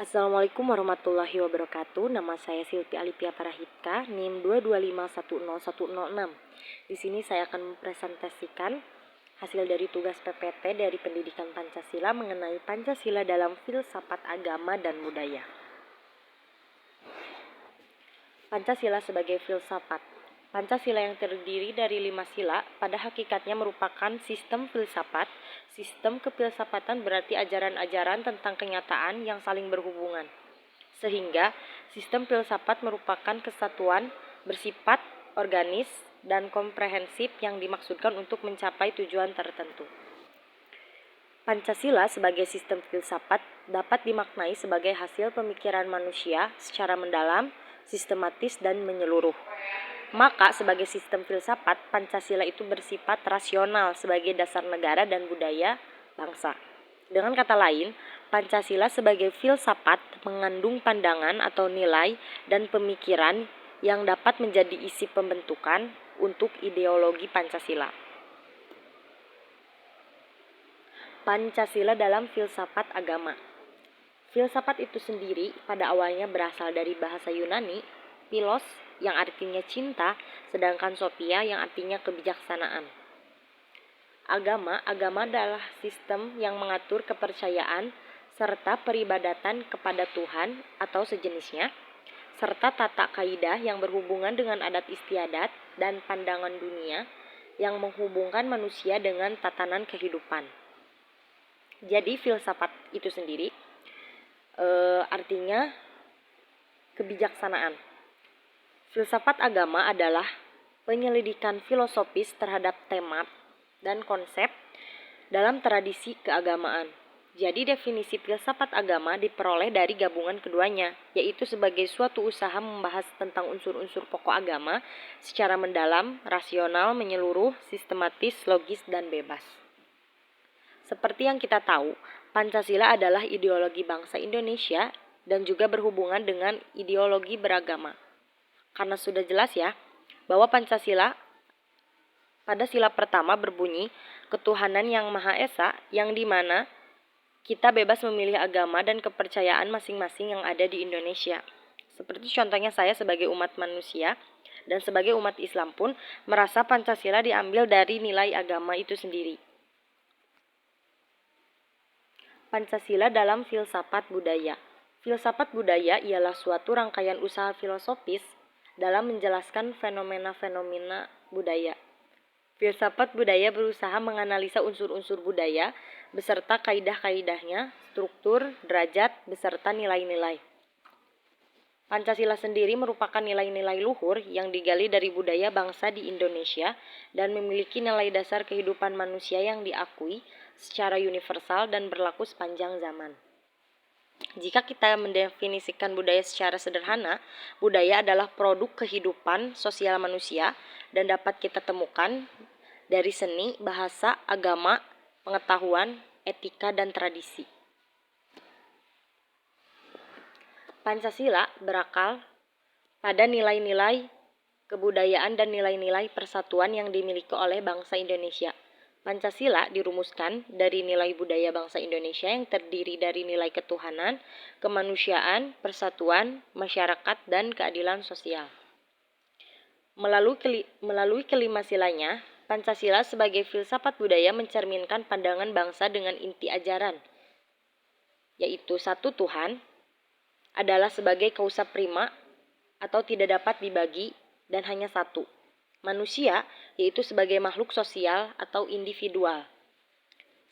Assalamualaikum warahmatullahi wabarakatuh. Nama saya Silvi Alipia Parahita, NIM 225101006. Di sini saya akan mempresentasikan hasil dari tugas PPT dari Pendidikan Pancasila mengenai Pancasila dalam filsafat agama dan budaya. Pancasila sebagai filsafat. Pancasila yang terdiri dari 5 sila pada hakikatnya merupakan sistem filsafat. Sistem kefilsafatan berarti ajaran-ajaran tentang kenyataan yang saling berhubungan. Sehingga sistem filsafat merupakan kesatuan bersifat organis dan komprehensif yang dimaksudkan untuk mencapai tujuan tertentu. Pancasila sebagai sistem filsafat dapat dimaknai sebagai hasil pemikiran manusia secara mendalam, sistematis, dan menyeluruh. Maka sebagai sistem filsafat, Pancasila itu bersifat rasional sebagai dasar negara dan budaya bangsa. Dengan kata lain, Pancasila sebagai filsafat mengandung pandangan atau nilai dan pemikiran yang dapat menjadi isi pembentukan untuk ideologi Pancasila. Pancasila dalam filsafat agama. Filsafat itu sendiri pada awalnya berasal dari bahasa Yunani, philos yang artinya cinta, sedangkan sophia yang artinya kebijaksanaan. Agama adalah sistem yang mengatur kepercayaan serta peribadatan kepada Tuhan atau sejenisnya, serta tata kaidah yang berhubungan dengan adat istiadat dan pandangan dunia yang menghubungkan manusia dengan tatanan kehidupan. Jadi filsafat itu sendiri artinya kebijaksanaan. Filsafat agama adalah penyelidikan filosofis terhadap tema dan konsep dalam tradisi keagamaan. Jadi definisi filsafat agama diperoleh dari gabungan keduanya, yaitu sebagai suatu usaha membahas tentang unsur-unsur pokok agama secara mendalam, rasional, menyeluruh, sistematis, logis, dan bebas. Seperti yang kita tahu, Pancasila adalah ideologi bangsa Indonesia dan juga berhubungan dengan ideologi beragama. Karena sudah jelas ya, bahwa Pancasila pada sila pertama berbunyi ketuhanan yang Maha Esa, yang dimana kita bebas memilih agama dan kepercayaan masing-masing yang ada di Indonesia. Seperti contohnya saya sebagai umat manusia dan sebagai umat Islam pun merasa Pancasila diambil dari nilai agama itu sendiri. Pancasila dalam filsafat budaya. Filsafat budaya ialah suatu rangkaian usaha filosofis dalam menjelaskan fenomena-fenomena budaya. Filsafat budaya berusaha menganalisa unsur-unsur budaya beserta kaidah-kaidahnya, struktur, derajat, beserta nilai-nilai. Pancasila sendiri merupakan nilai-nilai luhur yang digali dari budaya bangsa di Indonesia dan memiliki nilai dasar kehidupan manusia yang diakui secara universal dan berlaku sepanjang zaman. Jika kita mendefinisikan budaya secara sederhana, budaya adalah produk kehidupan sosial manusia dan dapat kita temukan dari seni, bahasa, agama, pengetahuan, etika, dan tradisi. Pancasila berakal pada nilai-nilai kebudayaan dan nilai-nilai persatuan yang dimiliki oleh bangsa Indonesia. Pancasila dirumuskan dari nilai budaya bangsa Indonesia yang terdiri dari nilai ketuhanan, kemanusiaan, persatuan, masyarakat, dan keadilan sosial. Melalui kelima silanya, Pancasila sebagai filsafat budaya mencerminkan pandangan bangsa dengan inti ajaran, yaitu satu Tuhan adalah sebagai kausa prima atau tidak dapat dibagi dan hanya satu. Manusia yaitu sebagai makhluk sosial atau individual.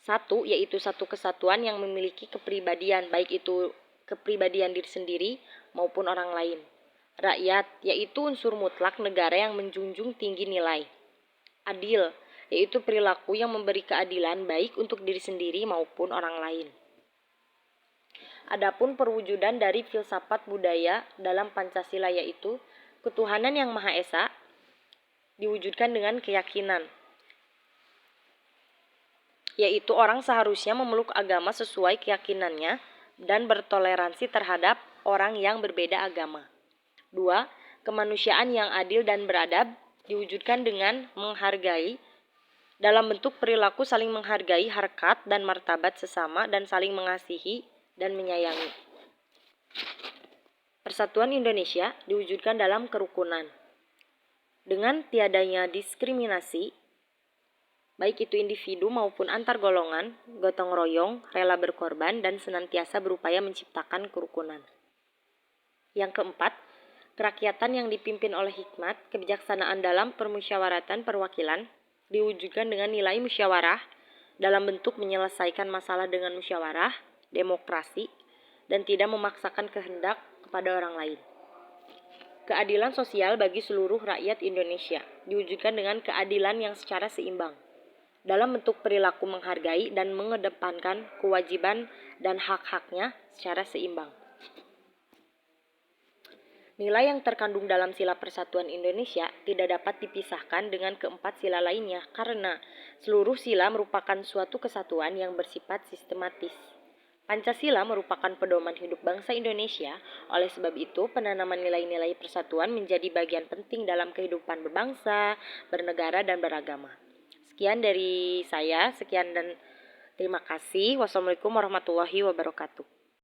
Satu yaitu satu kesatuan yang memiliki kepribadian, baik itu kepribadian diri sendiri maupun orang lain. Rakyat yaitu unsur mutlak negara yang menjunjung tinggi nilai. Adil yaitu perilaku yang memberi keadilan baik untuk diri sendiri maupun orang lain. Adapun perwujudan dari filsafat budaya dalam Pancasila yaitu ketuhanan yang Maha Esa diwujudkan dengan keyakinan, yaitu orang seharusnya memeluk agama sesuai keyakinannya dan bertoleransi terhadap orang yang berbeda agama. 2. Kemanusiaan yang adil dan beradab diwujudkan dengan menghargai dalam bentuk perilaku saling menghargai harkat dan martabat sesama dan saling mengasihi dan menyayangi. Persatuan Indonesia diwujudkan dalam kerukunan. Dengan tiadanya diskriminasi, baik itu individu maupun antar golongan, gotong royong, rela berkorban, dan senantiasa berupaya menciptakan kerukunan. Yang keempat, kerakyatan yang dipimpin oleh hikmat, kebijaksanaan dalam permusyawaratan perwakilan, diwujudkan dengan nilai musyawarah dalam bentuk menyelesaikan masalah dengan musyawarah, demokrasi, dan tidak memaksakan kehendak kepada orang lain. Keadilan sosial bagi seluruh rakyat Indonesia diwujudkan dengan keadilan yang secara seimbang dalam bentuk perilaku menghargai dan mengedepankan kewajiban dan hak-haknya secara seimbang. Nilai yang terkandung dalam sila persatuan Indonesia tidak dapat dipisahkan dengan keempat sila lainnya karena seluruh sila merupakan suatu kesatuan yang bersifat sistematis. Pancasila merupakan pedoman hidup bangsa Indonesia, oleh sebab itu penanaman nilai-nilai persatuan menjadi bagian penting dalam kehidupan berbangsa, bernegara, dan beragama. Sekian dari saya, sekian dan terima kasih. Wassalamualaikum warahmatullahi wabarakatuh.